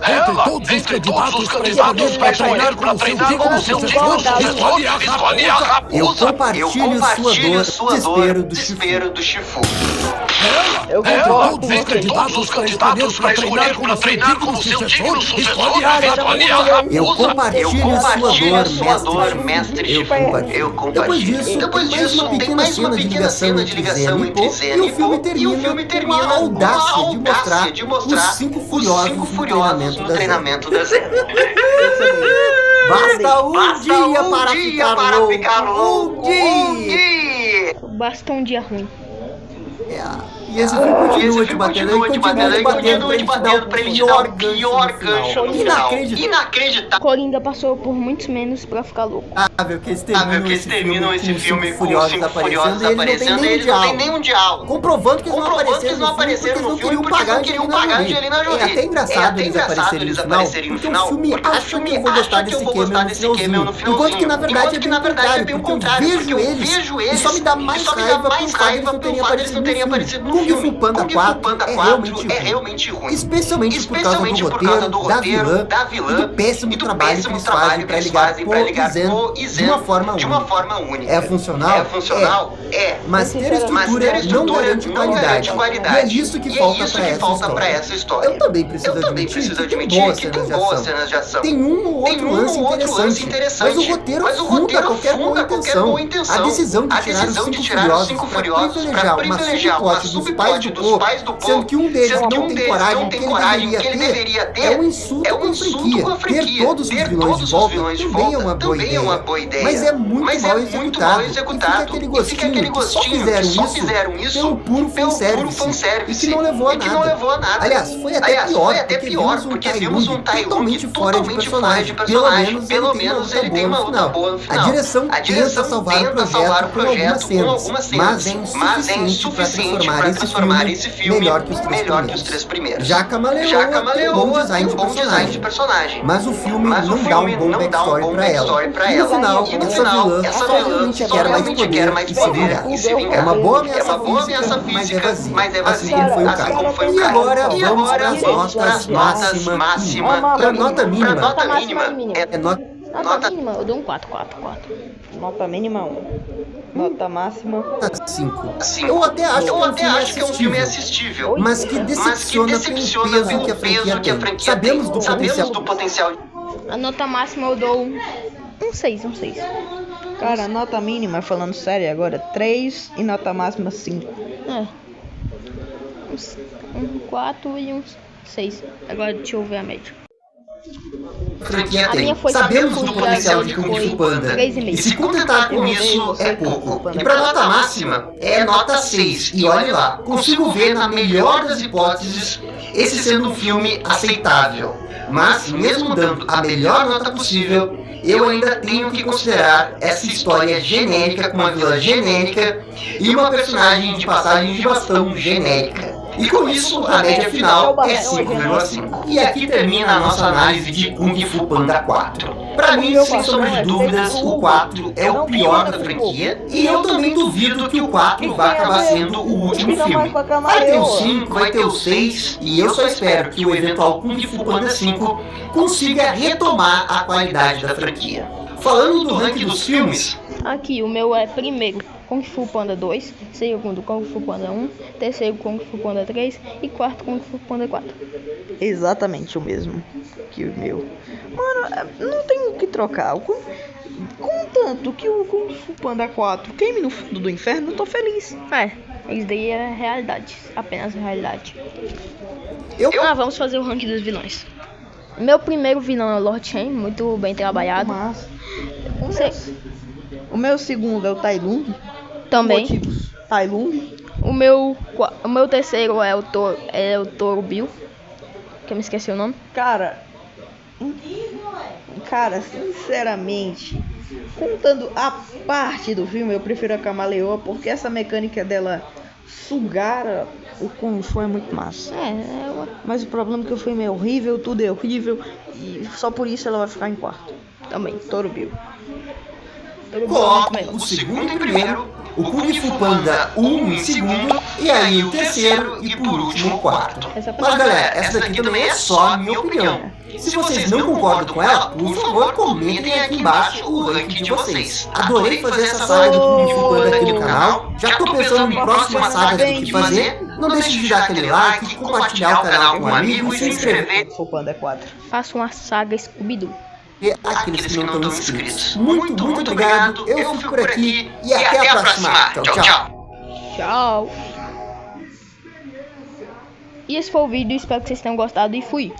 Ela, entre todos os candidatos para treinar como seu digno, escolhe a raposa. Eu compartilho sua dor, desespero do Shifu. Ela, entre todos os candidatos para treinar como seu digno sucessor, escolhe a raposa. Eu compartilho sua dor, mestre Shifu. Eu compartilho. Depois disso, tem mais uma pequena cena de ligação entre Zen e Po, e o filme termina com a audácia de mostrar os 5 furiosos no treinamento da Zen. Basta um dia para ficar louco. Basta um dia ruim. E esse filme continua te batendo pra ele te dar o pior gancho no final. Inacreditável. Coringa passou por muitos menos pra ficar louco. Que eles terminam esse filme com os Cinco Furiosos aparecendo e eles não tem nenhum diálogo. Comprovando que eles não apareceram no filme porque eles não queriam pagar a Angelina Jolie. É até engraçado eles aparecerem no final, porque o filme acha que eu vou gostar desse cameo no finalzinho. Enquanto que na verdade é bem o contrário, porque eu vejo eles e só me dá mais raiva pelo fato deles não terem aparecido no filme. Kung Fu Panda 4 é realmente ruim. Especialmente por causa do roteiro, da vilã e do péssimo trabalho que eles fazem pra ligar Po e Zen de uma forma única. É funcional? Mas ter estrutura não garante qualidade. E é isso que falta pra essa história. Eu também preciso admitir que tem boas cenas de ação. Tem um ou outro lance interessante, mas o roteiro afunda qualquer boa intenção. A decisão de tirar os Cinco Furiosos pra privilegiar uma subplot dos pais do Po, sendo que um deles não tem coragem que ele deveria ter, é um insulto com a franquia. Ter todos os vilões de volta também é uma boa ideia. Mas é muito mal executado. E fica aquele gostinho que só fizeram isso pelo puro fanservice. E que não levou a nada. Aliás, foi até pior, porque vimos um Tai Lung totalmente fora de personagem. Pelo menos ele tem uma luta boa no final. A direção tenta salvar o projeto com algumas cenas, mas é insuficiente pra transformar esse filme melhor que os três primeiros. Já camaleou um bom design de personagem. Mas o filme não dá um bom backstory pra ela. E no final, essa vilã só realmente quer mais poder e se vingar. É uma boa ameaça física, mas é vazia. Assim como foi o Kai. E agora vamos pras notas máximas. Pra nota mínima. Nota mínima, eu dou um 4. Nota mínima 1. Nota máxima 5. Eu até acho que é um filme assistível, mas que decepciona pelo peso que a franquia Sabemos do potencial. A nota máxima eu dou um 6. Cara, a nota mínima, falando sério agora, 3 e nota máxima 5. Um 4 e um 6. Agora deixa eu ver a média. A minha foi Sabemos do potencial de Kung Fu Panda, e se contentar com isso é pouco. E pra nota máxima é nota 6. E olhe lá, consigo ver na melhor das hipóteses esse sendo um filme aceitável. Mas, mesmo dando a melhor nota possível, eu ainda tenho que considerar essa história genérica com uma vilã genérica e uma personagem de passagem de bastão genérica. E com isso, a média final é 5,5. E aqui termina a nossa análise de Kung Fu Panda 4. Pra mim, sem sombra de dúvidas, o 4 é o pior da franquia. E eu também duvido que o 4 vá acabar sendo o último filme. Vai ter o 5, vai ter o 6. E eu só espero que o eventual Kung Fu Panda 5 consiga retomar a qualidade da franquia. Falando do ranking dos filmes... Aqui, o meu é primeiro Kung Fu Panda 2, segundo Kung Fu Panda 1, terceiro Kung Fu Panda 3 e quarto Kung Fu Panda 4. Exatamente o mesmo que o meu. Mano, não tem o que trocar. Contanto que o Kung Fu Panda 4 queime no fundo do inferno, eu tô feliz. Isso daí é realidade, apenas realidade. Vamos fazer o ranking dos vilões. Meu primeiro vilão é o Lord Shen, muito bem trabalhado. O meu segundo é o Tai Lung. Também. Motivos. Tai Lung. O meu terceiro é o Toro Bill, que eu me esqueci o nome. Cara, sinceramente, contando a parte do filme, eu prefiro a Camaleoa, porque essa mecânica dela sugar o Kung Fu é muito massa. Mas o problema é que o filme é horrível, tudo é horrível, e só por isso ela vai ficar em quarto. Também, Toro Bill. Coloco o segundo em primeiro, o Kung Fu Panda 1 em segundo, e aí o terceiro e por último o quarto. Mas galera, essa daqui também é só a minha opinião. Se vocês não concordam com ela, por favor, comentem aqui embaixo o ranking de vocês. Adorei fazer essa saga do Kung Fu Panda aqui no canal. Já tô pensando em próximas sagas do que fazer. Não deixe de dar aquele like, compartilhar o canal com um amigo e se inscrever. Kung Fu Panda 4. Faça uma saga Scooby-Doo. E aqueles que não estão inscritos. Muito obrigado. Eu fico por aqui e até a próxima. Tchau. E esse foi o vídeo, espero que vocês tenham gostado e fui.